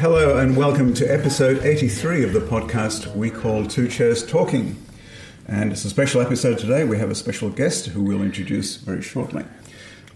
Hello and welcome to episode 83 of the podcast we call Two Chairs Talking. And it's a special episode today. We have a special guest who we'll introduce very shortly.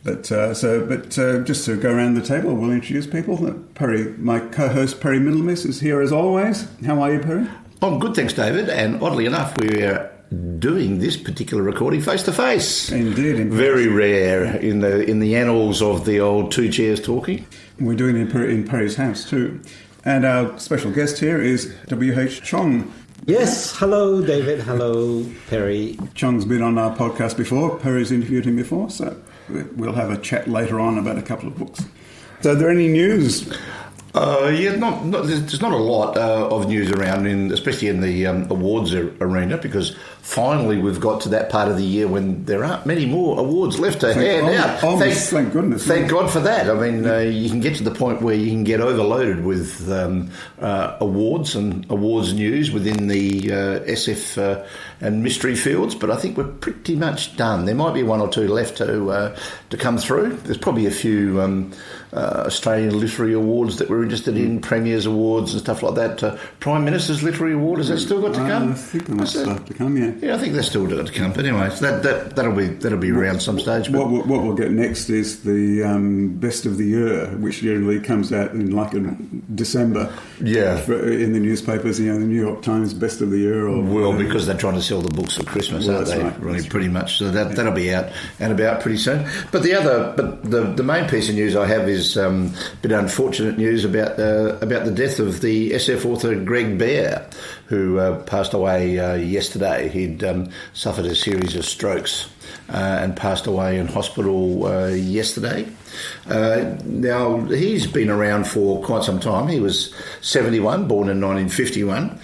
But just to go around the table, we'll introduce people. Perry, my co-host Perry Middlemiss is here as always. How are you, Perry? I'm good, thanks, David. And oddly enough, we're doing this particular recording face to face. Indeed, very rare in the annals of the old Two Chairs Talking. We're doing it in Perry's house too. And our special guest here is W.H. Chong. Yes, hello David, hello Perry. Chong's been on our podcast before. Perry's interviewed him before, so we'll have a chat later on about a couple of books. So, are there any news? There's not a lot of news around, especially in the awards arena, because finally we've got to that part of the year when there aren't many more awards left to hand out. Thank goodness. Thank God for that. I mean, you can get to the point where you can get overloaded with awards and awards news within the SF and mystery fields, but I think we're pretty much done. There might be one or two left to come through. There's probably a few Australian Literary Awards that we're interested in, Premier's Awards and stuff like that. Prime Minister's Literary Award, has that still got to come? I think that might still have to come, yeah. Yeah, I think that's still got to come. But anyway, so that'll be around some stage. But what we'll get next is the Best of the Year, which generally comes out in December. Yeah. In the newspapers, the New York Times Best of the Year. Because they're trying to sell the books for Christmas, aren't they? Right, really, pretty much. So that'll be out and about pretty soon. But the main piece of news I have is a bit unfortunate news about the death of the SF author Greg Bear, who passed away yesterday. He'd suffered a series of strokes and passed away in hospital yesterday. Now, he's been around for quite some time. He was 71, born in 1951.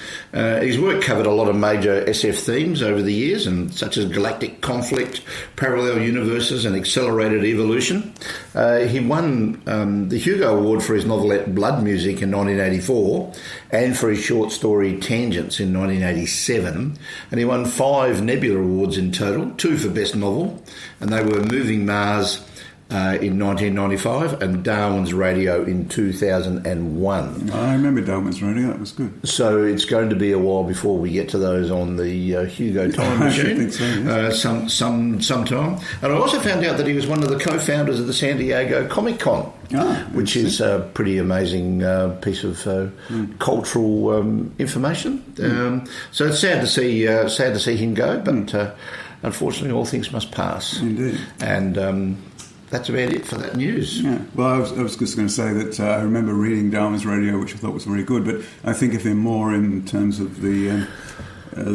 His work covered a lot of major SF themes over the years, such as galactic conflict, parallel universes, and accelerated evolution. He won the Hugo Award for his novelette Blood Music in 1984 and for his short story Tangents in 1987. And he won 5 Nebula Awards in total, 2 for Best Novel, and they were Moving Mars in 1995 and Darwin's Radio in 2001. I remember Darwin's Radio, that was good. So it's going to be a while before we get to those on the Hugo Time Machine. I think so, yes. Sometime. And I also found out that he was one of the co-founders of the San Diego Comic Con, which is a pretty amazing piece of cultural information. So it's sad to see him go, but unfortunately all things must pass. Indeed. And that's about it for that news. Yeah. Well, I was just going to say that I remember reading Darwin's Radio, which I thought was very good, but I think of him more in terms of the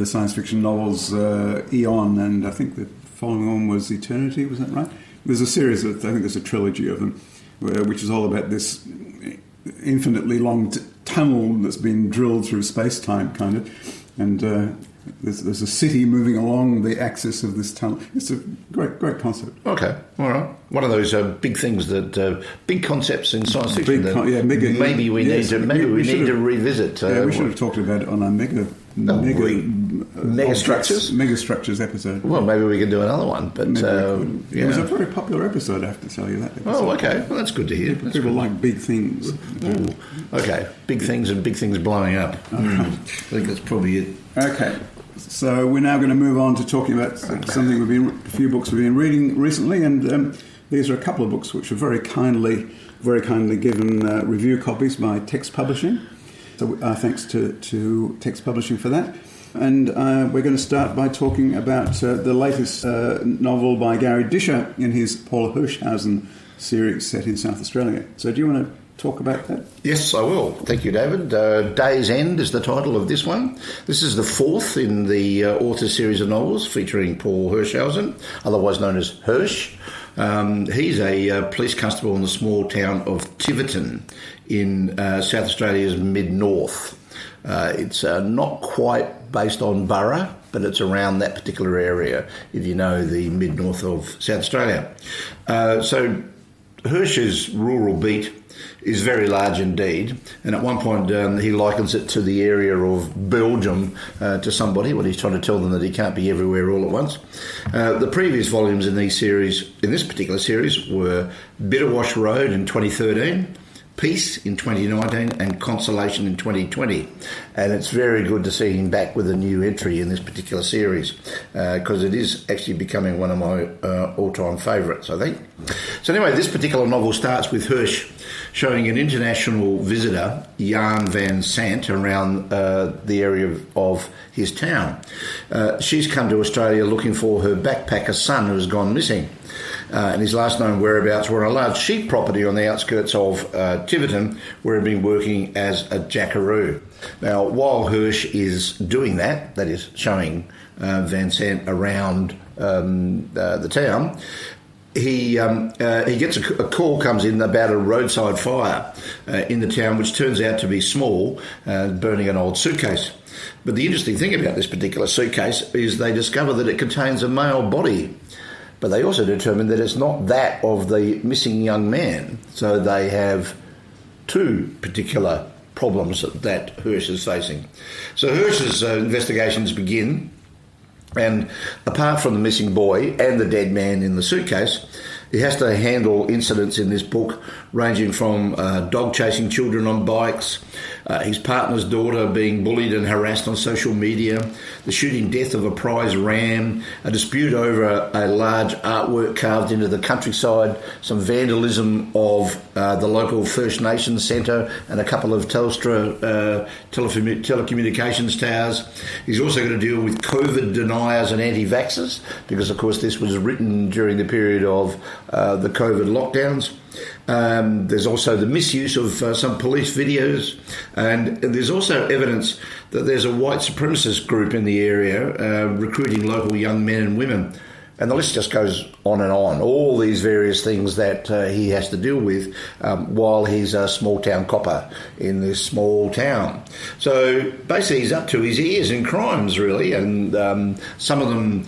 science fiction novels Eon, and I think the following one was Eternity, was that right? There's a series I think there's a trilogy of them, which is all about this infinitely long tunnel that's been drilled through space-time, kind of, and there's a city moving along the axis of this tunnel. It's a great concept. Okay, all right. One of those big things that big concepts in science fiction. Maybe we need to revisit. We should have talked about it on our mega structures episode. Well, maybe we can do another one. But it was a very popular episode. I have to tell you that. Oh, okay. Well, that's good to hear. People like big things. Ooh. Okay, big things and big things blowing up. I think that's probably it. Okay. So we're now going to move on to talking about a few books we've been reading recently, and these are a couple of books which are very kindly given review copies by Text Publishing. So thanks to Text Publishing for that. And we're going to start by talking about the latest novel by Garry Disher in his Paul Hirschhausen series set in South Australia. So do you want to talk about that? Yes, I will. Thank you, David. Day's End is the title of this one. This is the 4th in the author series of novels featuring Paul Hirschhausen, otherwise known as Hirsch. He's a police constable in the small town of Tiverton in South Australia's mid-north. It's not quite based on borough, but it's around that particular area, if you know the mid-north of South Australia. So Hirsch's rural beat is very large indeed, and at one point he likens it to the area of Belgium to somebody when he's trying to tell them that he can't be everywhere all at once. The previous volumes in this particular series were Bitterwash Road in 2013, Peace in 2019 and Consolation in 2020. And it's very good to see him back with a new entry in this particular series because it is actually becoming one of my all-time favourites, I think. So anyway, this particular novel starts with Hirsch showing an international visitor, Jan van Sant, around the area of his town. She's come to Australia looking for her backpacker son who has gone missing. And his last known whereabouts were on a large sheep property on the outskirts of Tiverton, where he'd been working as a jackaroo. Now, while Hirsch is doing that is showing Van Sant around the town, he gets a call comes in about a roadside fire in the town, which turns out to be small, burning an old suitcase. But the interesting thing about this particular suitcase is they discover that it contains a male body. But they also determined that it's not that of the missing young man. So they have two particular problems that Hirsch is facing. So Hirsch's investigations begin, and apart from the missing boy and the dead man in the suitcase, he has to handle incidents in this book ranging from dog chasing children on bikes, his partner's daughter being bullied and harassed on social media, the shooting death of a prize ram, a dispute over a large artwork carved into the countryside, some vandalism of the local First Nations centre and a couple of Telstra telecommunications towers. He's also going to deal with COVID deniers and anti-vaxxers because, of course, this was written during the period of the COVID lockdowns. There's also the misuse of some police videos, and there's also evidence that there's a white supremacist group in the area recruiting local young men and women. And the list just goes on and on. All these various things that he has to deal with while he's a small town copper in this small town. So basically he's up to his ears in crimes, really, and some of them,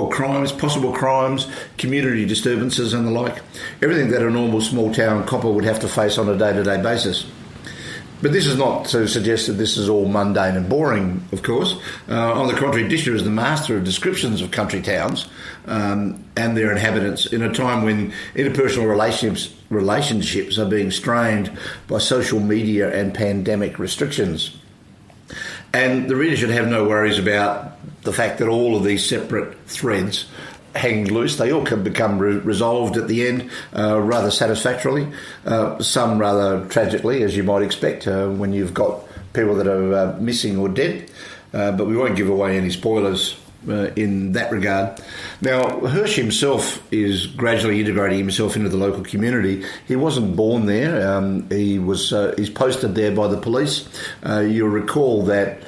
crimes, possible crimes, community disturbances and the like. Everything that a normal small town copper would have to face on a day-to-day basis. But this is not to suggest that this is all mundane and boring, of course. On the contrary, Disher is the master of descriptions of country towns and their inhabitants in a time when interpersonal relationships are being strained by social media and pandemic restrictions. And the reader should have no worries about the fact that all of these separate threads hanging loose. They all can become resolved at the end rather satisfactorily, some rather tragically, as you might expect when you've got people that are missing or dead. But we won't give away any spoilers in that regard. Now, Hirsch himself is gradually integrating himself into the local community. He wasn't born there. He's posted there by the police. You'll recall that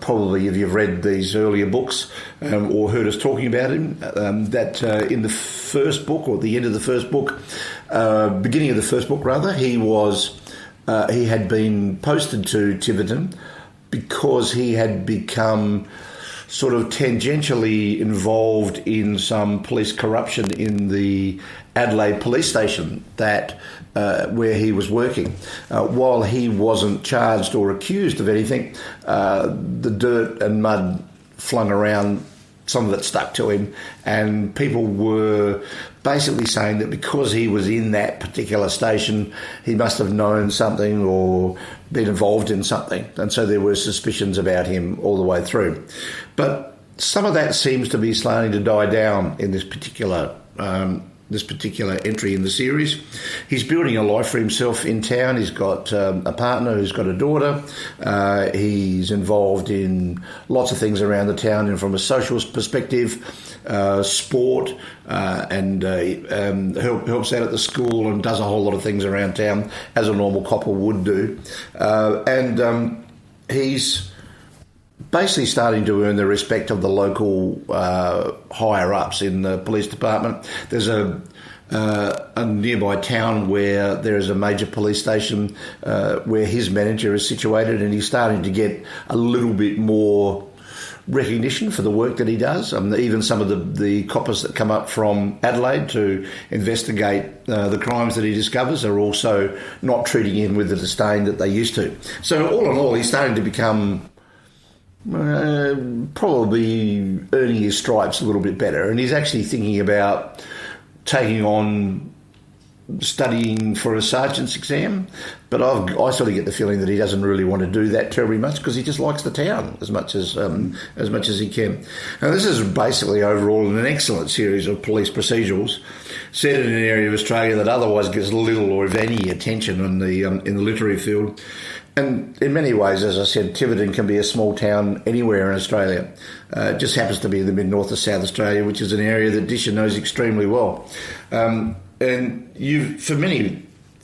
probably if you've read these earlier books or heard us talking about him, that in the first book, or the end of the first book, beginning of the first book rather, he had been posted to Tiverton because he had become sort of tangentially involved in some police corruption in the Adelaide police station where he was working. While he wasn't charged or accused of anything, the dirt and mud flung around, some of it stuck to him, and people were basically saying that because he was in that particular station, he must have known something or been involved in something, and so there were suspicions about him all the way through. But some of that seems to be starting to die down in this particular entry in the series. He's building a life for himself in town. He's got a partner who's got a daughter. He's involved in lots of things around the town, and from a social perspective, sport, and helps out at the school and does a whole lot of things around town as a normal copper would do. And he's basically starting to earn the respect of the local higher-ups in the police department. There's a nearby town where there is a major police station where his manager is situated, and he's starting to get a little bit more recognition for the work that he does. Even some of the coppers that come up from Adelaide to investigate the crimes that he discovers are also not treating him with the disdain that they used to. So all in all, he's starting to become probably earning his stripes a little bit better, and he's actually thinking about taking on studying for a sergeant's exam, but I sort of get the feeling that he doesn't really want to do that terribly much because he just likes the town as much as he can. Now, this is basically overall an excellent series of police procedurals set in an area of Australia that otherwise gets little or if any attention in the literary field. And in many ways, as I said, Tiverton can be a small town anywhere in Australia. It just happens to be in the mid-north of South Australia, which is an area that Disher knows extremely well. And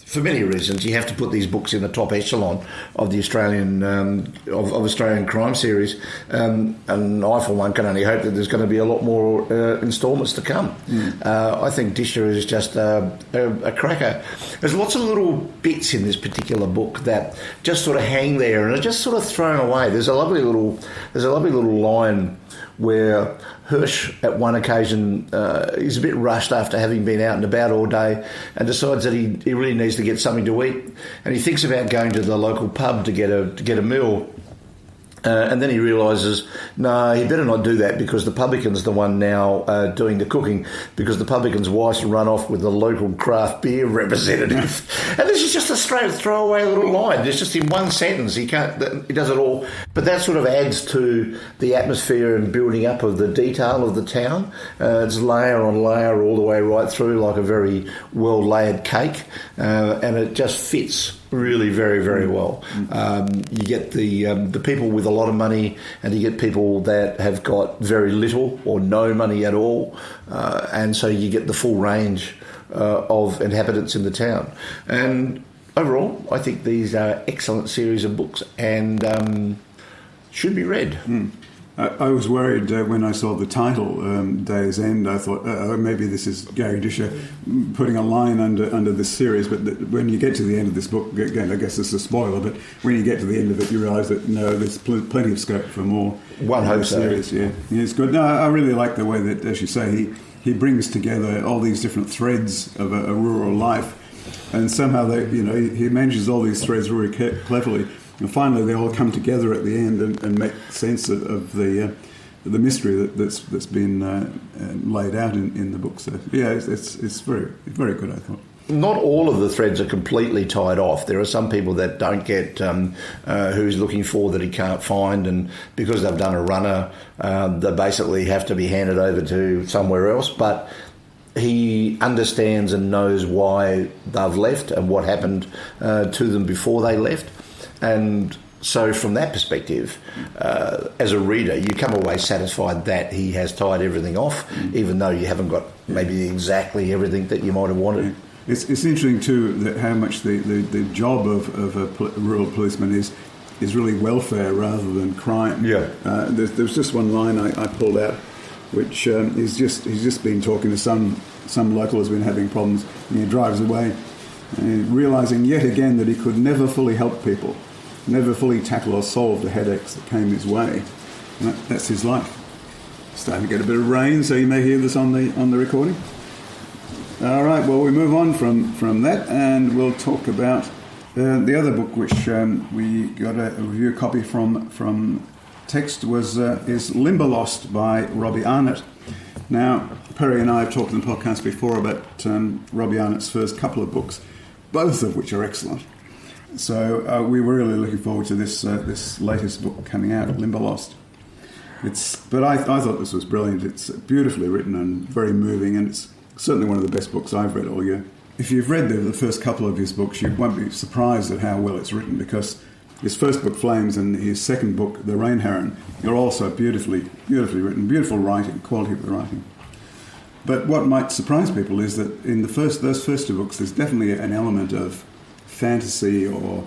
for many reasons, you have to put these books in the top echelon of the Australian of Australian crime series. And I, for one, can only hope that there's going to be a lot more instalments to come. I think Disher is just a cracker. There's lots of little bits in this particular book that just sort of hang there and are just sort of thrown away. There's a lovely little line where Hirsch, at one occasion, is a bit rushed after having been out and about all day and decides that he really needs to get something to eat. And he thinks about going to the local pub to get a meal. And then he realises, no, he better not do that because the publican's the one now doing the cooking because the publican's wife's run off with the local craft beer representative. And this is just a straight throwaway little line. It's just in one sentence. He does it all. But that sort of adds to the atmosphere and building up of the detail of the town. It's layer on layer all the way right through like a very well-layered cake. And it just fits really very, very well. You get the people with a lot of money and you get people that have got very little or no money at all. And so you get the full range of inhabitants in the town. And overall, I think these are excellent series of books and should be read. I was worried when I saw the title, Day's End. I thought, maybe this is Garry Disher putting a line under this series. But when you get to the end of this book, again, I guess this is a spoiler, but when you get to the end of it, you realise that, no, there's plenty of scope for more. One hopes series, yeah. It's good. No, I really like the way that, as you say, he brings together all these different threads of a rural life. And somehow, he manages all these threads very cleverly. And finally, they all come together at the end and make sense of the mystery that's been laid out in the book. So yeah, it's very, very good, I thought. Not all of the threads are completely tied off. There are some people that don't get who he's looking for that he can't find, and because they've done a runner, they basically have to be handed over to somewhere else. But he understands and knows why they've left and what happened to them before they left. And so from that perspective, as a reader, you come away satisfied that he has tied everything off, even though you haven't got maybe exactly everything that you might have wanted. It's interesting too that how much the job of a rural policeman is really welfare rather than crime. Yeah. There's just one line I pulled out, which he's just been talking to some local who's been having problems, and he drives away, realising yet again that he could never fully help people, never fully tackle or solve the headaches that came his way. And that's his life. Starting to get a bit of rain, so you may hear this on the recording. All right, well, we move on from that, and we'll talk about the other book, which we got a review copy from text is Limberlost by Robbie Arnott. Now, Perry and I have talked in the podcast before about Robbie Arnott's first couple of books, both of which are excellent. So we were really looking forward to this latest book coming out, Limberlost. But I thought this was brilliant. It's beautifully written and very moving, and it's certainly one of the best books I've read all year. If you've read the first couple of his books, you won't be surprised at how well it's written, because his first book, Flames, and his second book, The Rain Heron, are also beautifully written, beautiful writing, quality of the writing. But what might surprise people is that in those first two books, there's definitely an element of fantasy or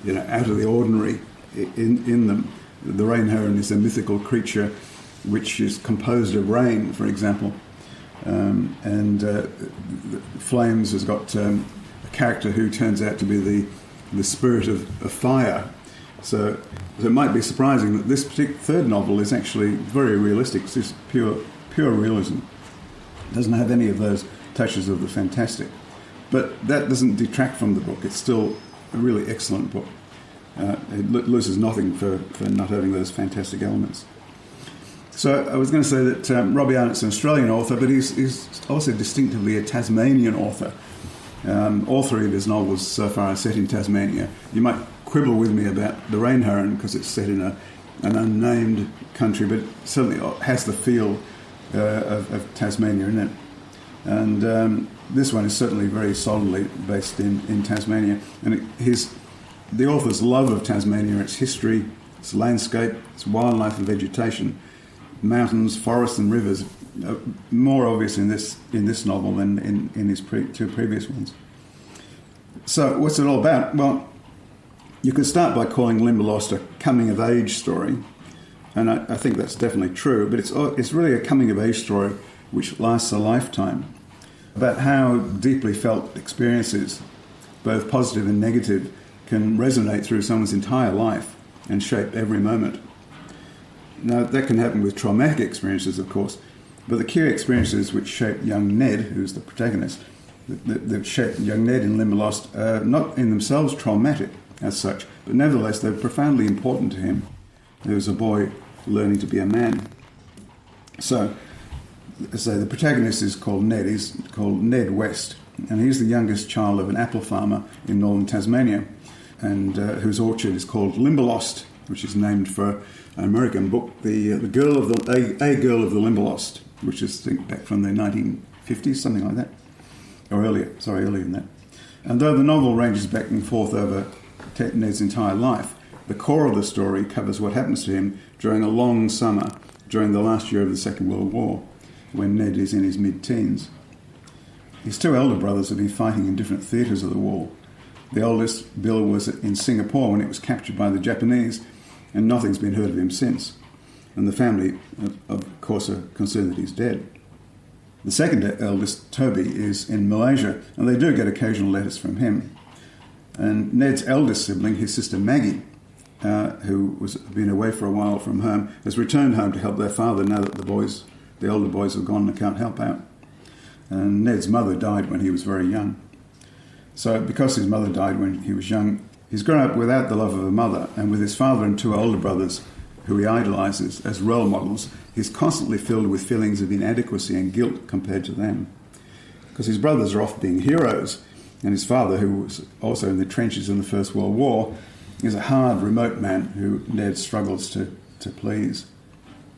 out of the ordinary in them. The Rain Heron is a mythical creature which is composed of rain, for example. Flames has got a character who turns out to be the spirit of fire. So it might be surprising that this third novel is actually very realistic. It's just pure realism. It doesn't have any of those touches of the fantastic. But that doesn't detract from the book. It's still a really excellent book. It loses nothing for not having those fantastic elements. So I was going to say that Robbie Arnott's an Australian author, but he's also distinctively a Tasmanian author. All three of his novels so far are set in Tasmania. You might quibble with me about The Rain Heron because it's set in an unnamed country, but certainly has the feel of Tasmania in it. And this one is certainly very solidly based in Tasmania. And the author's love of Tasmania, its history, its landscape, its wildlife and vegetation, mountains, forests and rivers, more obvious in this novel than in his two previous ones. So what's it all about? Well, you could start by calling Limberlost a coming-of-age story, and I think that's definitely true, but it's really a coming-of-age story which lasts a lifetime, about how deeply felt experiences, both positive and negative, can resonate through someone's entire life and shape every moment. Now, that can happen with traumatic experiences, of course, but the key experiences which shaped young Ned, who's the protagonist, that shaped young Ned in Limberlost are not in themselves traumatic as such, but nevertheless they're profoundly important to him. He was a boy learning to be a man. So the protagonist is called Ned. He's called Ned West, and he's the youngest child of an apple farmer in northern Tasmania, and whose orchard is called Limberlost, which is named for an American book, A Girl of the Limberlost, which is, I think, back from the 1950s, something like that, or earlier than that. And though the novel ranges back and forth over Ned's entire life, the core of the story covers what happens to him during a long summer during the last year of the Second World War, when Ned is in his mid-teens. His two elder brothers have been fighting in different theatres of the war. The oldest, Bill, was in Singapore when it was captured by the Japanese, and nothing's been heard of him since. And the family, of course, are concerned that he's dead. The second eldest, Toby, is in Malaysia, and they do get occasional letters from him. And Ned's eldest sibling, his sister Maggie, who was been away for a while from home, has returned home to help their father now that the older boys have gone and can't help out. And Ned's mother died when he was very young. So because his mother died when he was young, he's grown up without the love of a mother, and with his father and two older brothers, who he idolises as role models, he's constantly filled with feelings of inadequacy and guilt compared to them. Because his brothers are off being heroes, and his father, who was also in the trenches in the First World War, is a hard, remote man who Ned struggles to please.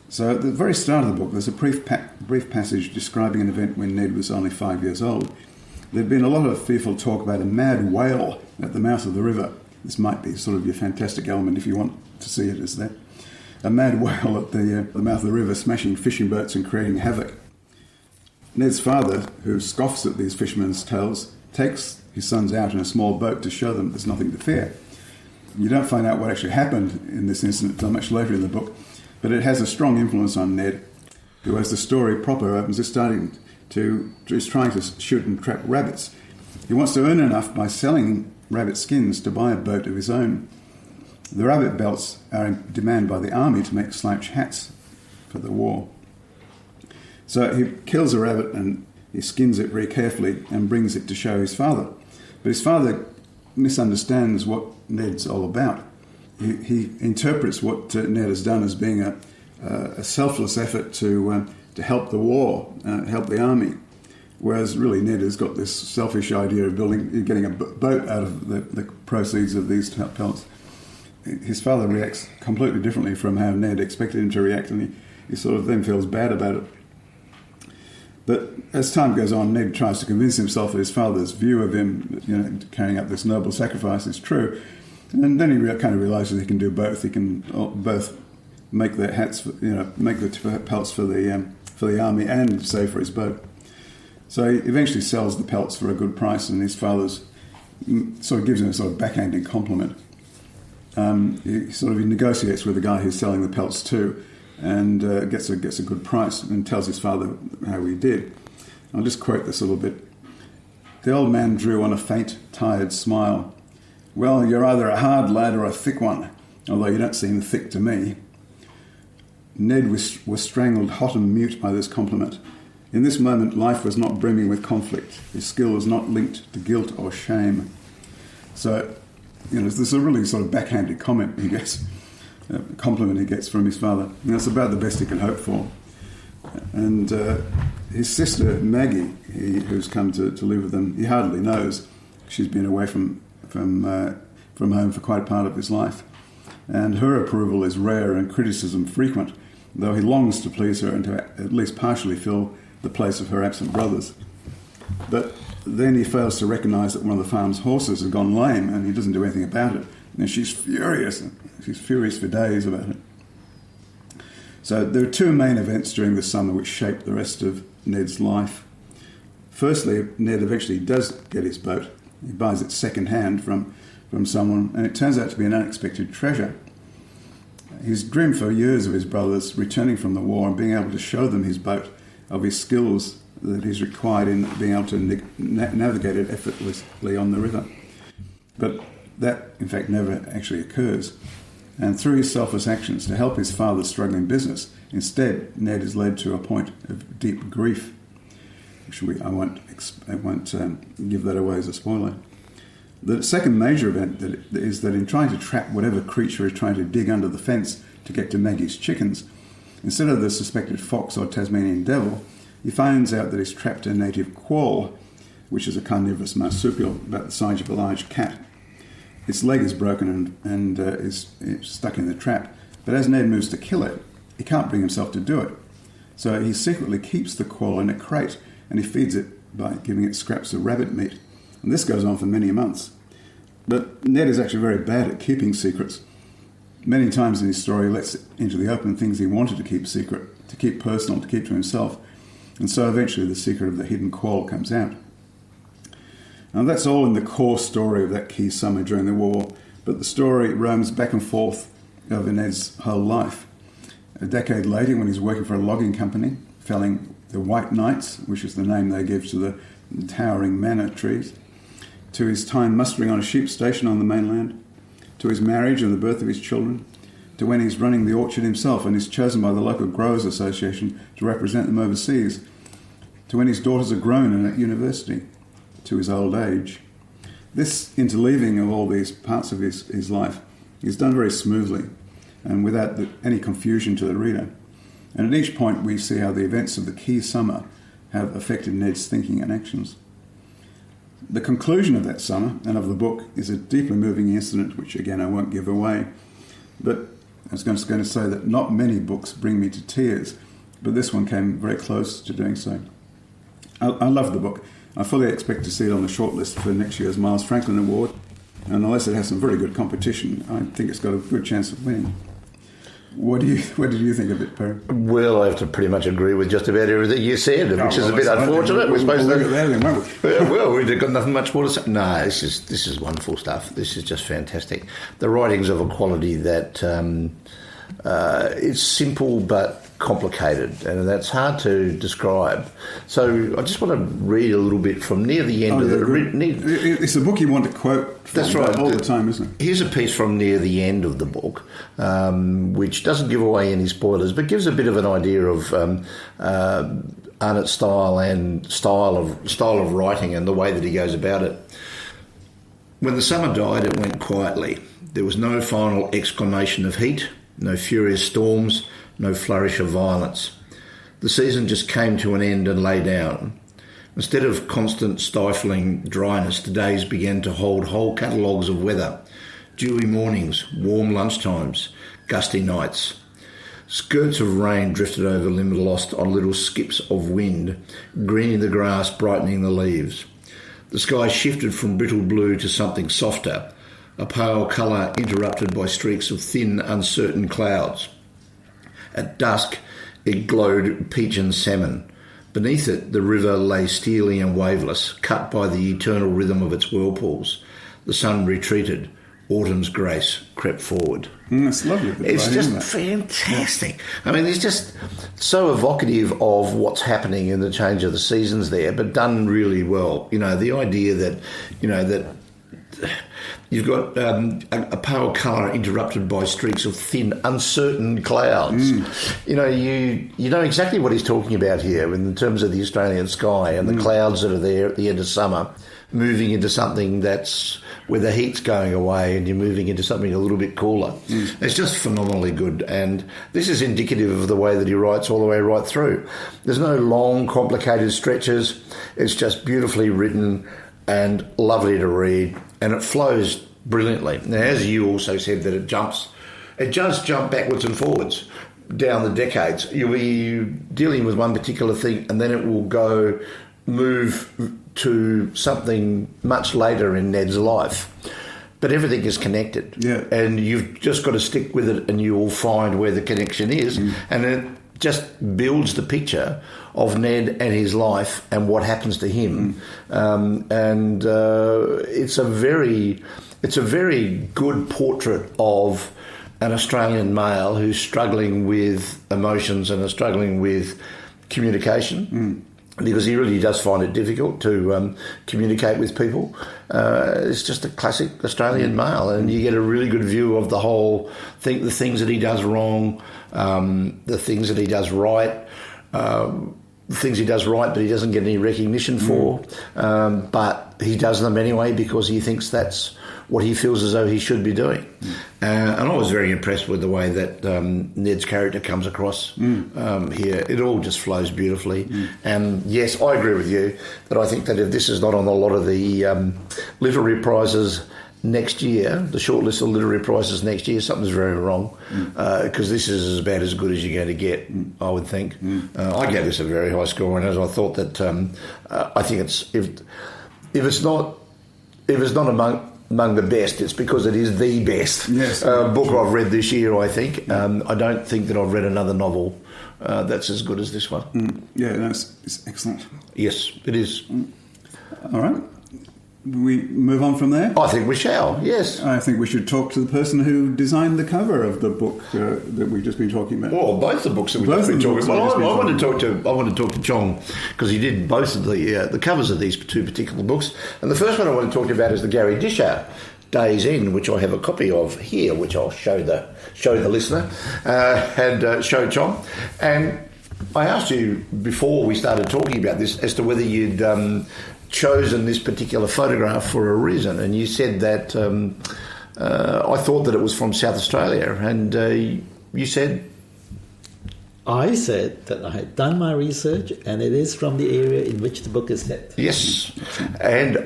So at the very start of the book, there's a brief passage describing an event when Ned was only 5 years old. There'd been a lot of fearful talk about a mad whale at the mouth of the river. This might be sort of your fantastic element if you want to see it as that. A mad whale at the mouth of the river smashing fishing boats and creating havoc. Ned's father, who scoffs at these fishermen's tales, takes his sons out in a small boat to show them there's nothing to fear. You don't find out what actually happened in this incident until much later in the book, but it has a strong influence on Ned, who, as the story proper opens, is trying to shoot and trap rabbits. He wants to earn enough by selling rabbit skins to buy a boat of his own. The rabbit belts are in demand by the army to make slouch hats for the war. So he kills a rabbit and he skins it very carefully and brings it to show his father. But his father misunderstands what Ned's all about. He interprets what Ned has done as being a selfless effort to help the war, help the army, whereas really Ned has got this selfish idea of getting a boat out of the proceeds of these pelts. His father reacts completely differently from how Ned expected him to react, and he sort of then feels bad about it. But as time goes on, Ned tries to convince himself that his father's view of him, carrying out this noble sacrifice, is true. And then he kind of realises he can do both. He can both make the hats, make the pelts for the army and save for his boat. So he eventually sells the pelts for a good price, and his father's sort of gives him a sort of backhanded compliment. He negotiates with the guy who's selling the pelts to, and gets a good price, and tells his father how he did. I'll just quote this a little bit. The old man drew on a faint, tired smile. "Well, you're either a hard lad or a thick one, although you don't seem thick to me." Ned was strangled hot and mute by this compliment. In this moment, life was not brimming with conflict. His skill was not linked to guilt or shame. So, this is a really sort of backhanded comment he gets, a compliment he gets from his father. And that's about the best he can hope for. And his sister Maggie, who's come to live with them, he hardly knows. She's been away from home for quite a part of his life. And her approval is rare and criticism frequent, though he longs to please her and to at least partially fill the place of her absent brothers. But then he fails to recognise that one of the farm's horses has gone lame and he doesn't do anything about it. And she's furious. She's furious for days about it. So there are two main events during the summer which shape the rest of Ned's life. Firstly, Ned eventually does get his boat. He buys it second-hand from someone, and it turns out to be an unexpected treasure. He's dreamed for years of his brothers returning from the war and being able to show them his boat, of his skills that he's required in being able to navigate it effortlessly on the river. But that, in fact, never actually occurs. And through his selfless actions to help his father's struggling business, instead, Ned is led to a point of deep grief. Which I won't give that away as a spoiler. The second major event is that in trying to trap whatever creature is trying to dig under the fence to get to Maggie's chickens, instead of the suspected fox or Tasmanian devil, he finds out that he's trapped a native quoll, which is a carnivorous marsupial about the size of a large cat. Its leg is broken and is stuck in the trap, but as Ned moves to kill it, he can't bring himself to do it. So he secretly keeps the quoll in a crate and he feeds it by giving it scraps of rabbit meat. And this goes on for many months. But Ned is actually very bad at keeping secrets. Many times in his story, he lets into the open things he wanted to keep secret, to keep personal, to keep to himself. And so eventually the secret of the hidden quoll comes out. Now that's all in the core story of that key summer during the war, but the story roams back and forth over Ned's whole life. A decade later, when he's working for a logging company, felling the White Knights, which is the name they give to the towering manor trees, to his time mustering on a sheep station on the mainland, to his marriage and the birth of his children, to when he's running the orchard himself and is chosen by the local Growers Association to represent them overseas, to when his daughters are grown and at university, to his old age. This interleaving of all these parts of his life is done very smoothly and without any confusion to the reader. And at each point we see how the events of the key summer have affected Ned's thinking and actions. The conclusion of that summer and of the book is a deeply moving incident, which again I won't give away. But I was going to say that not many books bring me to tears, but this one came very close to doing so. I love the book. I fully expect to see it on the shortlist for next year's Miles Franklin Award, and unless it has some very good competition, I think it's got a good chance of winning. What did you think of it, Perry? Well, I have to pretty much agree with just about everything you said, which is a bit unfortunate. We're supposed to look at that then, won't we? Well, we've got nothing much more to say. No, this is wonderful stuff. This is just fantastic. The writing's of a quality that it's simple but complicated, and that's hard to describe. So I just want to read a little bit from near the end of the... It's a book you want to quote from. That's right. All the time, isn't it? Here's a piece from near the end of the book, which doesn't give away any spoilers, but gives a bit of an idea of Arnott's style and style of writing and the way that he goes about it. When the summer died, it went quietly. There was no final exclamation of heat, no furious storms, no flourish of violence. The season just came to an end and lay down. Instead of constant stifling dryness, the days began to hold whole catalogues of weather. Dewy mornings, warm lunchtimes, gusty nights. Skirts of rain drifted over Limberlost on little skips of wind, greening the grass, brightening the leaves. The sky shifted from brittle blue to something softer, a pale colour interrupted by streaks of thin, uncertain clouds. At dusk, it glowed peach and salmon. Beneath it, the river lay steely and waveless, cut by the eternal rhythm of its whirlpools. The sun retreated. Autumn's grace crept forward. It's lovely. It's just fantastic. Yeah. I mean, it's just so evocative of what's happening in the change of the seasons there, but done really well. You know, the idea that, that you've got a pale colour interrupted by streaks of thin, uncertain clouds. You know exactly what he's talking about here in terms of the Australian sky and the clouds that are there at the end of summer, moving into something that's where the heat's going away and you're moving into something a little bit cooler. It's just phenomenally good, and this is indicative of the way that he writes all the way right through. There's no long, complicated stretches. It's just beautifully written and lovely to read, and it flows brilliantly. Now, as you also said, that it does jump backwards and forwards down the decades. You'll be dealing with one particular thing, and then it will move to something much later in Ned's life. But everything is connected. Yeah. And you've just got to stick with it, and you will find where the connection is. And it just builds the picture of Ned and his life and what happens to him. It's a very good portrait of an Australian male who's struggling with emotions and is struggling with communication. Because he really does find it difficult to communicate with people. It's just a classic Australian male, and you get a really good view of the whole thing, the things that he does wrong, the things that he does right, the things he does right but he doesn't get any recognition for, but he does them anyway because he thinks that's what he feels as though he should be doing. And I was very impressed with the way that Ned's character comes across here. It all just flows beautifully. And yes, I agree with you that I think that if this is not on a lot of the literary prizes next year, the short list of literary prizes next year, something's very wrong, because this is about as good as you're going to get, I would think. I gave this a very high score, and as I thought that I think it's if it's not among the best, it's because it is the best book I've read this year, I think. I don't think that I've read another novel that's as good as this one. Yeah, it's excellent. Yes, it is. All right. We move on from there? I think we shall, yes. I think we should talk to the person who designed the cover of the book that we've just been talking about. Well, both the books that we've just been talking about. I want to talk to Chong, because he did both of the covers of these two particular books. And the first one I want to talk about is the Garry Disher, Days End, which I have a copy of here, which I'll show the listener and show Chong. And I asked you before we started talking about this as to whether you'd chosen this particular photograph for a reason, and you said that I thought that it was from South Australia, and you said... I said that I had done my research, and it is from the area in which the book is set. Yes, and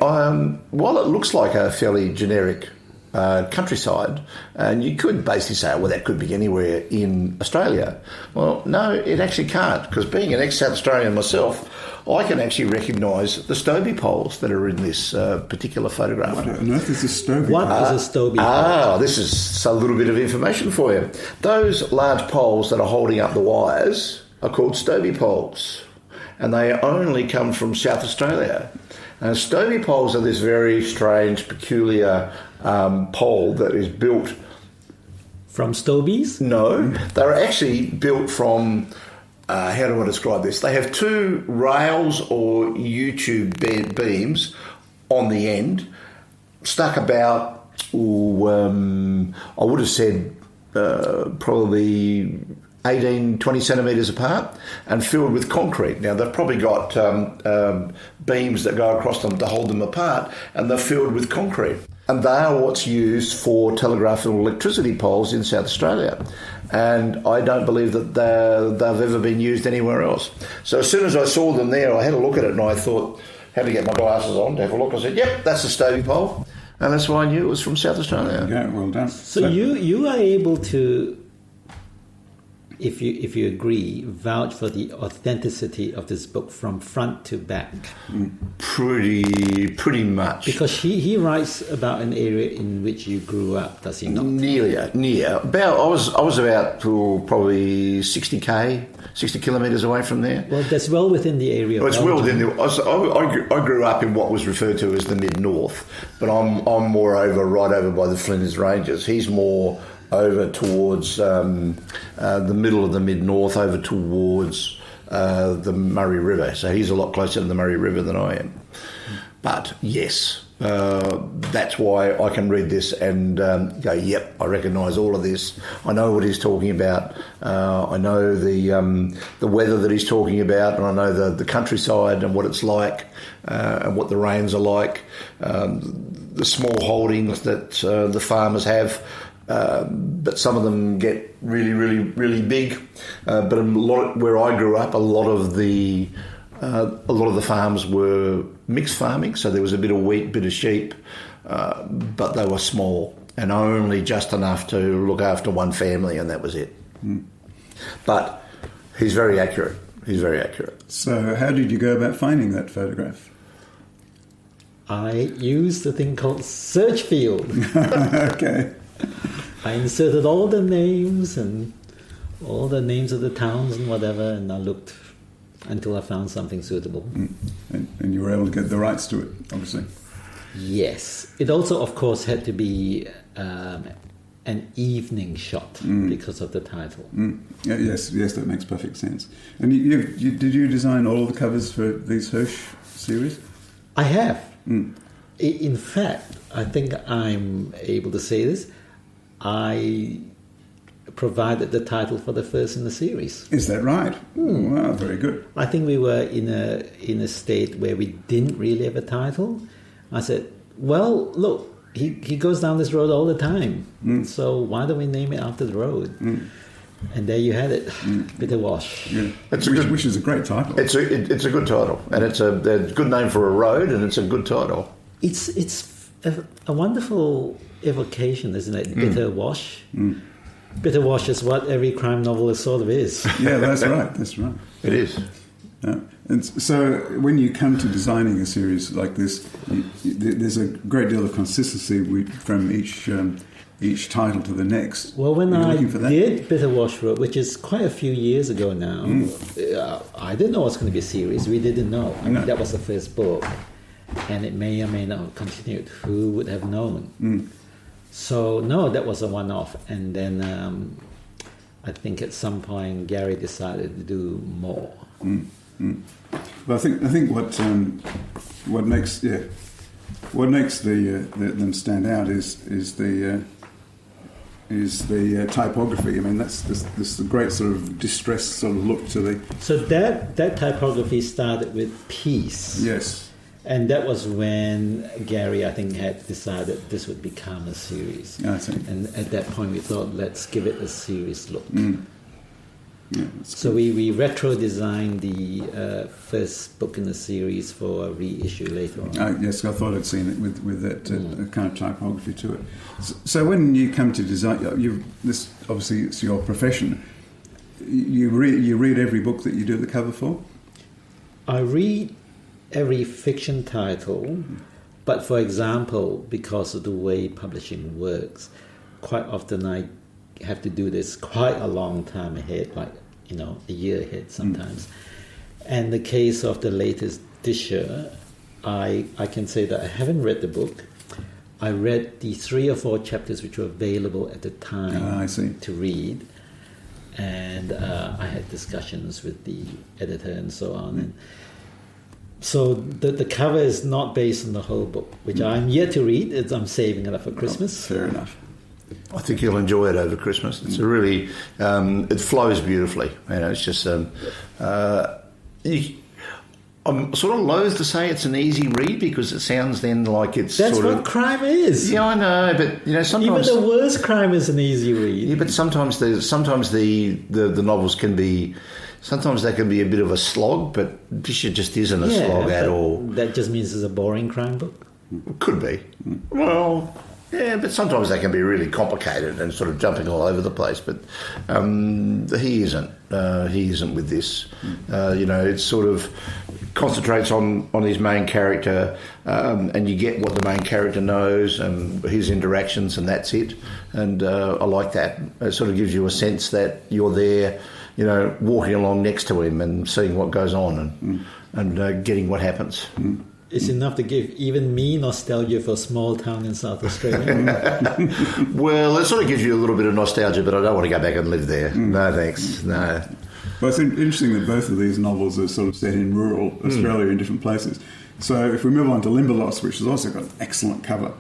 while it looks like a fairly generic countryside, and you could basically say, well, that could be anywhere in Australia. Well, no, it actually can't, because being an ex-South Australian myself, I can actually recognise the Stobie poles that are in this particular photograph. What on earth is a Stobie What pole? is a Stobie pole? This is a little bit of information for you. Those large poles that are holding up the wires are called Stobie poles, and they only come from South Australia. And Stobie poles are this very strange, peculiar pole that is built... From Stobies? No, they're actually built from... how do I describe this? They have two rails or YouTube beams on the end, stuck about, I would have said probably 18, 20 centimetres apart, and filled with concrete. Now, they've probably got beams that go across them to hold them apart, and they're filled with concrete. And they are what's used for telegraph and electricity poles in South Australia. And I don't believe that they've ever been used anywhere else. So as soon as I saw them there, I had a look at it, and I thought, had to get my glasses on to have a look. I said, yep, that's a Stobie pole. And that's why I knew it was from South Australia. Yeah, well done. So you are able to, if you agree, vouch for the authenticity of this book from front to back. Pretty much. Because he writes about an area in which you grew up, does he not? Near. About I was about probably 60 kilometres away from there. Well, that's well within the area. Well, it's well within the. I grew up in what was referred to as the mid-north, but I'm right over by the Flinders Ranges. He's more over towards the middle of the mid-north, over towards the Murray River. So he's a lot closer to the Murray River than I am. But yes, that's why I can read this and go, yep, I recognise all of this. I know what he's talking about. I know the weather that he's talking about, and I know the countryside and what it's like and what the rains are like. the small holdings that the farmers have. But some of them get really, really, really big. But where I grew up, a lot of the farms were mixed farming, so there was a bit of wheat, bit of sheep, but they were small and only just enough to look after one family, and that was it. But he's very accurate. He's very accurate. So how did you go about finding that photograph? I used a thing called Search Field. Okay. I inserted all the names and all the names of the towns and whatever, and I looked until I found something suitable. And you were able to get the rights to it, obviously. Yes. It also, of course, had to be an evening shot because of the title. Yes, that makes perfect sense. And did you design all the covers for these Hirsch series? I have. In fact, I think I'm able to say this. I provided the title for the first in the series. Is that right? Wow, very good. I think we were in a state where we didn't really have a title. I said, well, look, he goes down this road all the time, so why don't we name it after the road? And there you had it, Bitter Wash. Yeah. Which is a great title. It's a good title, and it's a good name for a road, and it's a good title. It's a wonderful evocation, isn't it? Bitter Wash. Bitter Wash is what every crime novelist sort of is. Yeah, that's right. That's right. It is. And so when you come to designing a series like this, there's a great deal of consistency from each title to the next. Well, when I did Bitter Wash Road, which is quite a few years ago now, I didn't know it was going to be a series. We didn't know. I mean, that was the first book, and it may or may not have continued. Who would have known? So, no, that was a one-off. And then I think at some point Garry decided to do more. Well, I think what makes them stand out is the typography. I mean, that's this great sort of distressed sort of look to the. So that typography started with Peace. Yes. And that was when Garry, I think, had decided this would become a series. I see. And at that point, we thought, let's give it a serious look. Yeah, so we retro-designed the first book in the series for a reissue later on. Yes, I thought I'd seen it with that kind of typography to it. So when you come to design, this obviously it's your profession. You read every book that you do the cover for? I read every fiction title, but for example, because of the way publishing works, quite often I have to do this quite a long time ahead, like a year ahead sometimes. And the case of the latest Disher, I can say that I haven't read the book. I read the 3 or 4 chapters which were available at the time to read, and I had discussions with the editor and so on. And so the cover is not based on the whole book, which I'm yet to read. I'm saving it up for Christmas. Fair enough. I think you'll enjoy it over Christmas. It's a really, it flows beautifully. It's just, I'm sort of loath to say it's an easy read because it sounds then like it's That's what crime is. Yeah, I know, but sometimes even the worst crime is an easy read. Yeah, but sometimes the novels can be. Sometimes they can be a bit of a slog, but Disher just isn't a slog at all. That just means it's a boring crime book? Could be. Well, yeah, but sometimes they can be really complicated and sort of jumping all over the place. But he isn't. He isn't with this. It sort of concentrates on his main character, and you get what the main character knows and his interactions, and that's it. And I like that. It sort of gives you a sense that you're there, walking along next to him and seeing what goes on and getting what happens. It's enough to give even me nostalgia for a small town in South Australia. Well, it sort of gives you a little bit of nostalgia, but I don't want to go back and live there. No, thanks. No. Well, it's interesting that both of these novels are sort of set in rural Australia in different places. So if we move on to Limberlost, which has also got an excellent cover,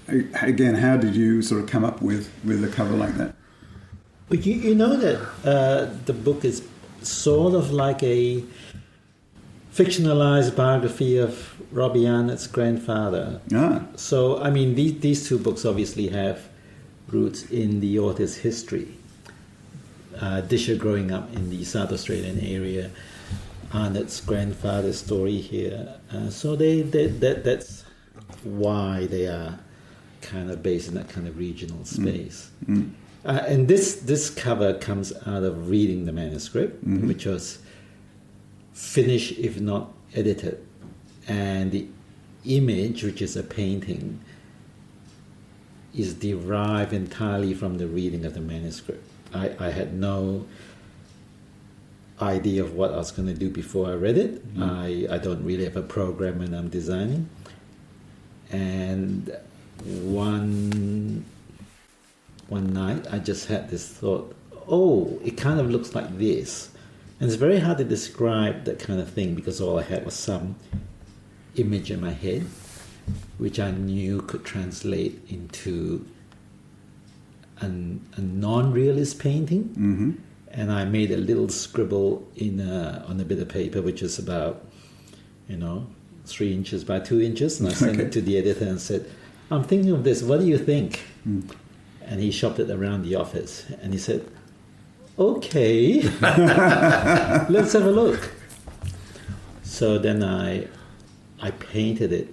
again, how did you sort of come up with a cover like that? But you know that the book is sort of like a fictionalized biography of Robbie Arnott's grandfather. So, I mean, these two books obviously have roots in the author's history. Disher growing up in the South Australian area, Arnott's grandfather's story here. So that's why they are kind of based in that kind of regional space. And this cover comes out of reading the manuscript, which was finished, if not edited. And the image, which is a painting, is derived entirely from the reading of the manuscript. I had no idea of what I was going to do before I read it. I don't really have a program when I'm designing. And one night I just had this thought, it kind of looks like this. And it's very hard to describe that kind of thing because all I had was some image in my head which I knew could translate into a non-realist painting. And I made a little scribble on a bit of paper which is about 3 inches by 2 inches, and I sent it to the editor and said, I'm thinking of this, what do you think? And he shopped it around the office and he said, okay, let's have a look. So then I painted it,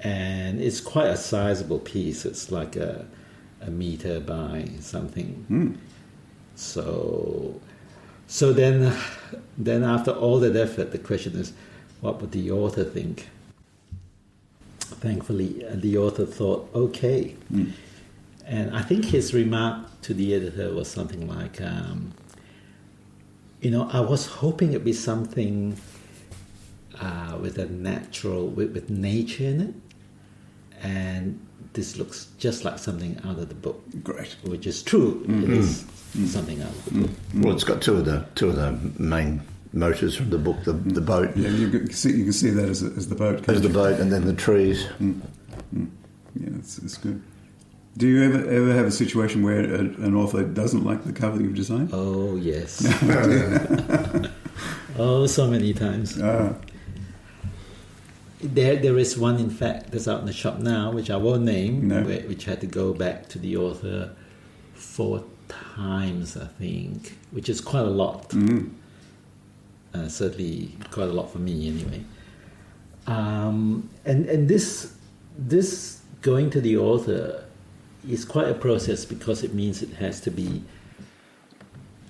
and it's quite a sizable piece. It's like a meter by something. So then after all that effort, the question is, what would the author think? Thankfully, the author thought, okay. And I think his remark to the editor was something like, I was hoping it'd be something with a natural, with nature in it. And this looks just like something out of the book. Great. Which is true. It is something out of the book. Well, it's got two of the main motives from the book, the boat. Yeah, you can see that as the boat. As the boat, and then the trees. Yeah, it's good. Do you ever have a situation where an author doesn't like the cover you've designed? Oh, yes. So many times. There is one, in fact, that's out in the shop now, which I won't name, which had to go back to the author 4 times, I think, which is quite a lot. Certainly quite a lot for me, anyway. And this going to the author is quite a process because it means it has to be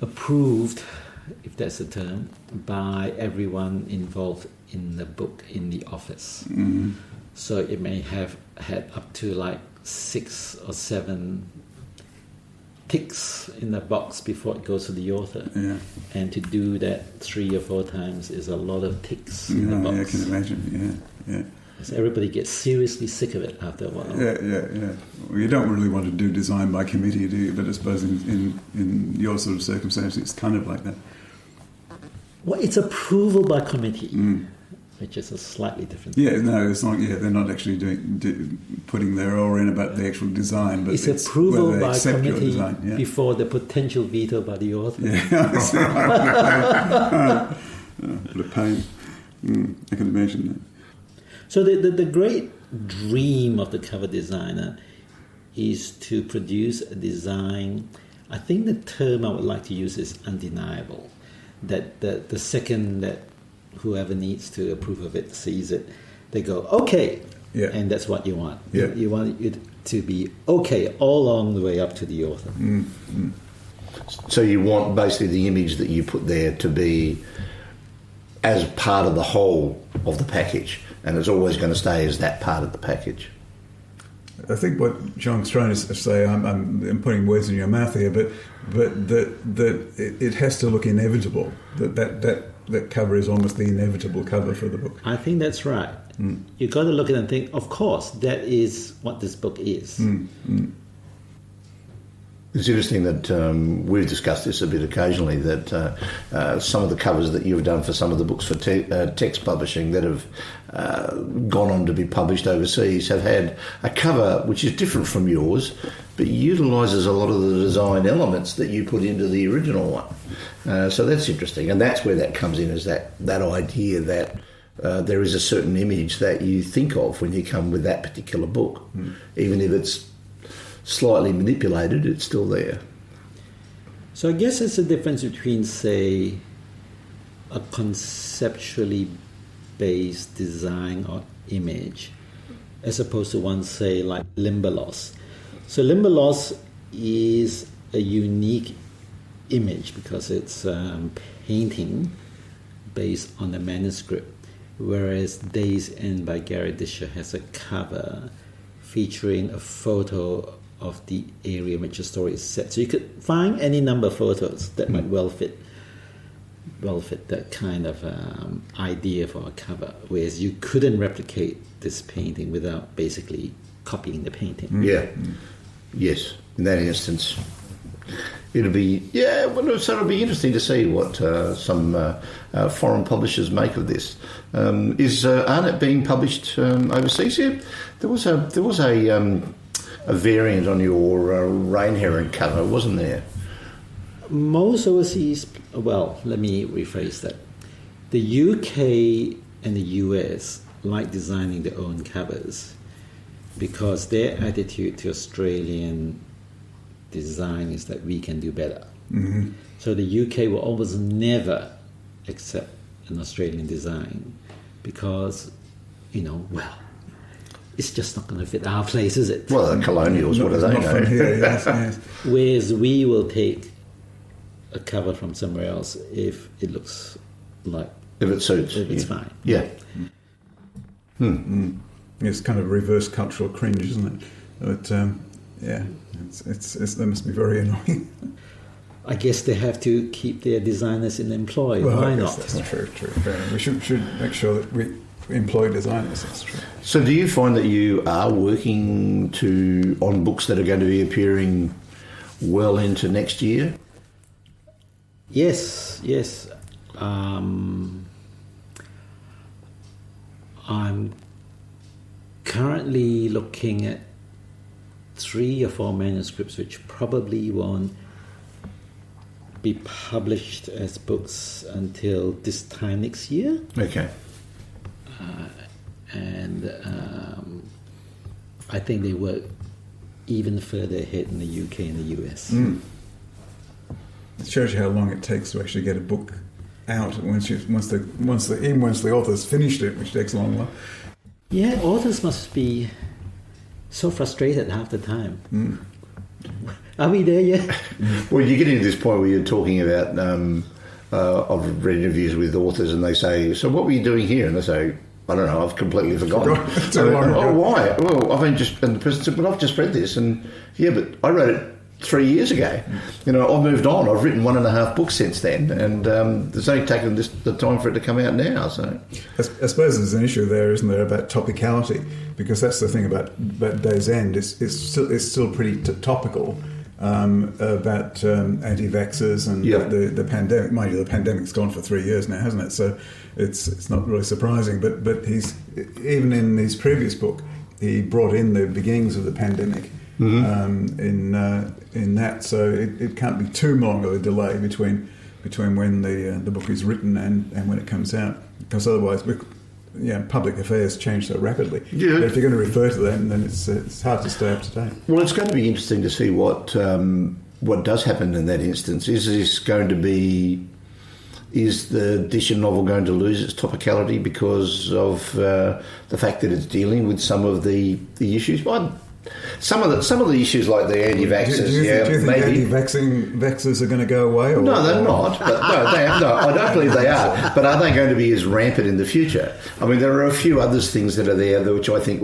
approved, if that's a term, by everyone involved in the book in the office. So it may have had up to like 6 or 7 ticks in the box before it goes to the author. And to do that 3 or 4 times is a lot of ticks in the box. I can imagine, yeah. So everybody gets seriously sick of it after a while. Yeah. Well, you don't really want to do design by committee, do you? But I suppose in your sort of circumstance, it's kind of like that. Well, it's approval by committee, which is a slightly different thing. Yeah, no, it's not. Yeah, they're not actually putting their oar in about the actual design, but it's approval by committee design, before the potential veto by the author. What a pain. I can imagine that. So the great dream of the cover designer is to produce a design. I think the term I would like to use is undeniable. That the second that whoever needs to approve of it sees it, they go, okay. Yeah. And that's what you want. Yeah. You want it to be okay all along the way up to the author. So you want basically the image that you put there to be as part of the whole of the package, and it's always going to stay as that part of the package. I think what Chong's trying to say, I'm putting words in your mouth here, but that it has to look inevitable. That cover is almost the inevitable cover for the book. I think that's right. You've got to look at it and think, of course, that is what this book is. It's interesting that we've discussed this a bit occasionally, that some of the covers that you've done for some of the books for text publishing that have gone on to be published overseas have had a cover which is different from yours, but utilises a lot of the design elements that you put into the original one. So that's interesting, and that's where that comes in, is that idea that there is a certain image that you think of when you come with that particular book. Even if it's slightly manipulated, it's still there. So I guess it's a difference between, say, a conceptually based design or image as opposed to one, say, like Limberlost. So Limberlost is a unique image because it's painting based on the manuscript, whereas Days End by Garry has a cover featuring a photo of the area in which the story is set. So you could find any number of photos that might well fit that kind of idea for a cover, whereas you couldn't replicate this painting without basically copying the painting. Yes, in that instance. It'll be interesting to see what some foreign publishers make of this. Is Arnott being published overseas here? There was a variant on your Rain Heron cover, wasn't there? Most overseas, well, let me rephrase that. The UK and the US like designing their own covers because their attitude to Australian design is that we can do better. Mm-hmm. So the UK will almost never accept an Australian design because, it's just not going to fit our place, is it? Well, the colonials, what do they know? Yes. Whereas we will take a cover from somewhere else if it looks like... If it suits. If it's fine. Yeah. It's kind of reverse cultural cringe, isn't it? But, that must be very annoying. I guess they have to keep their designers in employ. Well, Why I not? guess that's true. Fair enough. We should make sure that we employ designers. That's true. So, do you find that you are working on books that are going to be appearing well into next year? Yes. I'm currently looking at 3 or 4 manuscripts which probably won't be published as books until this time next year. Okay. And I think they work even further ahead in the UK and the US. It shows you how long it takes to actually get a book out once the author's finished it, which takes a long while. Yeah, authors must be so frustrated half the time. Are we there yet? Well, you're getting to this point where you're talking about, I've read interviews with authors and they say, so what were you doing here? And they say, I don't know, I've completely forgotten. Why? Well, and the person said, well, I've just read this, and but I wrote it 3 years ago. I've moved on. I've written 1.5 books since then, and it's only taken the time for it to come out now. So, I suppose there's an issue there, isn't there, about topicality? Because that's the thing about Days End. It's still pretty topical about anti-vaxxers and the pandemic. Mind you, the pandemic's gone for 3 years now, hasn't it? So it's not really surprising. But he's even in his previous book, he brought in the beginnings of the pandemic. In that, so it can't be too long of a delay between when the book is written and when it comes out, because otherwise, public affairs change so rapidly. Yeah. But if you're going to refer to them, then it's hard to stay up to date. Well, it's going to be interesting to see what does happen in that instance. Is the edition novel going to lose its topicality because of the fact that it's dealing with some of the issues? Some of the issues like the anti-vaxxers. Do you think anti-vaxxers are going to go away? Or? No, they're not. But I don't believe they are. But are they going to be as rampant in the future? I mean, there are a few other things that are there which I think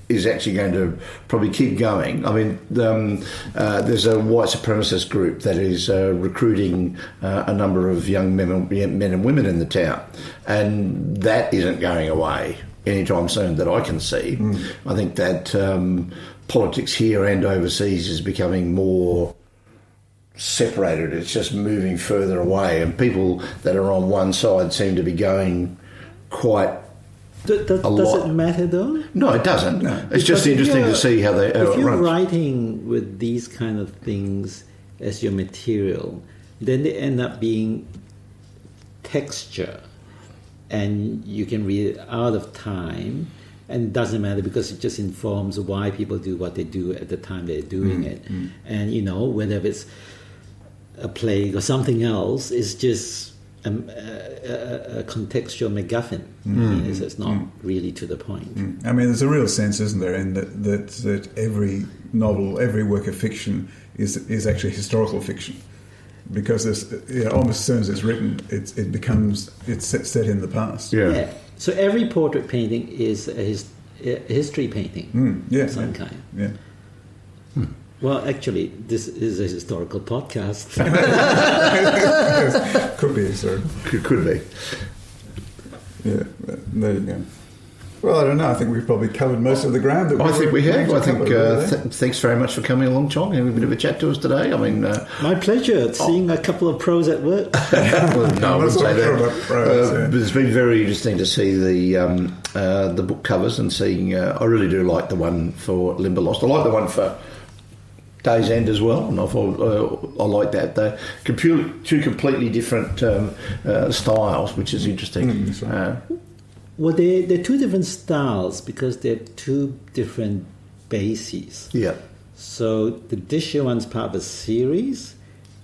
is actually going to probably keep going. I mean, there's a white supremacist group that is recruiting a number of young men and women in the town, and that isn't going away anytime soon that I can see. I think that politics here and overseas is becoming more separated. It's just moving further away, and people that are on one side seem to be going quite Does lot. it matter though? No, it doesn't. No. It's just Because if interesting to see how they. If it you're runs. writing with these kind of things as your material, then they end up being texture, and you can read it out of time, and it doesn't matter because it just informs why people do what they do at the time they're doing it. And whether it's a plague or something else, is just a contextual MacGuffin. It's not really to the point. I mean, there's a real sense, isn't there, in that every novel, every work of fiction is actually historical fiction, because almost as soon as it's written, it's set in the past. Yeah. So every portrait painting is a history painting of some kind. Yeah. Well, actually, this is a historical podcast. Could be, sorry. Could be. Yeah, there you go. Well, I don't know. I think we've probably covered most of the ground. I think we have. I think cover, thanks very much for coming along, Chong, and having a bit of a chat to us today. I mean, My pleasure. Seeing a couple of pros at work. well, no, I wouldn't say that. Pros, But it's been very interesting to see the book covers and seeing. I really do like the one for Limberlost. I like the one for Day's End as well, and I like that. They're two completely different styles, which is interesting. That's right. Well, they're two different styles because they're two different bases. Yeah. So the Disher one's part of a series,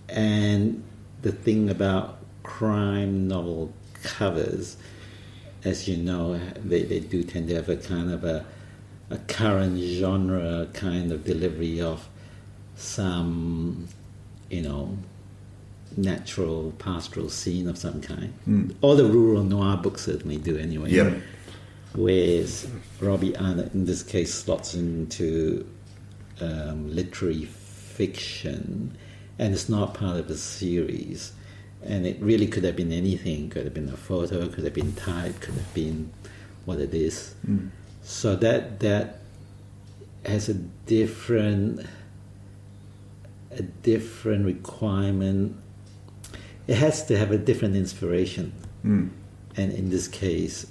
and the thing about crime novel covers, as you know, they do tend to have a kind of a current genre kind of delivery of some, natural pastoral scene of some kind. All the rural noir books certainly do anyway. Yep. Whereas Robbie Arnott in this case slots into literary fiction, and it's not part of a series. And it really could have been anything. Could have been a photo, could have been type, could have been what it is. So that has a different requirement. It has to have a different inspiration. And in this case,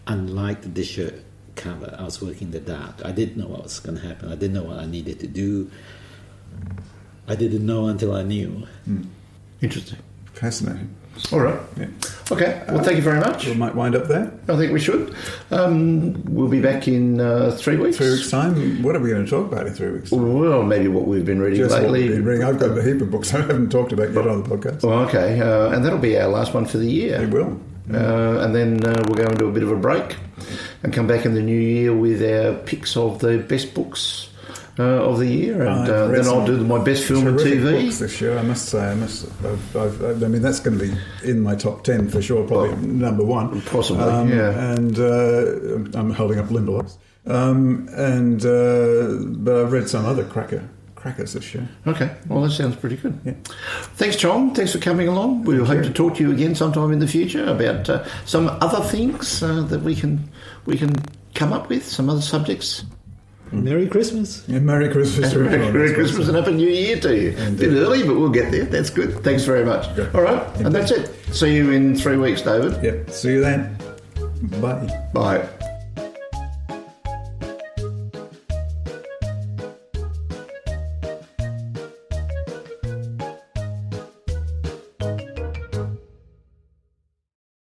unlike the Disher cover, I was working in the dark. I didn't know what was going to happen. I didn't know what I needed to do. I didn't know until I knew. Interesting. Fascinating. All right. Yeah. Okay. Well, thank you very much. We might wind up there. I think we should. We'll be back in 3 weeks. 3 weeks' time. What are we going to talk about in 3 weeks' time? Well, maybe what we've been reading Just lately. what we've been reading. I've got a heap of books I haven't talked about yet on the podcast. Well, okay. And that'll be our last one for the year. It will. And then we'll go into a bit of a break and come back in the new year with our picks of the best books of the year, and then I'll do my best film and TV. Books this year, I must say. I mean, that's going to be in my top 10 for sure, probably number one. Possibly, yeah. And I'm holding up Limberlost. But I've read some other crackers this year. Okay, well, that sounds pretty good. Yeah. Thanks, Chong. Thanks for coming along. We'll hope to talk to you again sometime in the future about some other things that we can come up with, some other subjects. Merry Christmas. Yeah, Merry Christmas. Merry Christmas and Happy New Year to you. A bit early, but we'll get there. That's good. Thanks very much. Okay. All right, and that's it. See you in 3 weeks, David. Yep. See you then. Bye. Bye.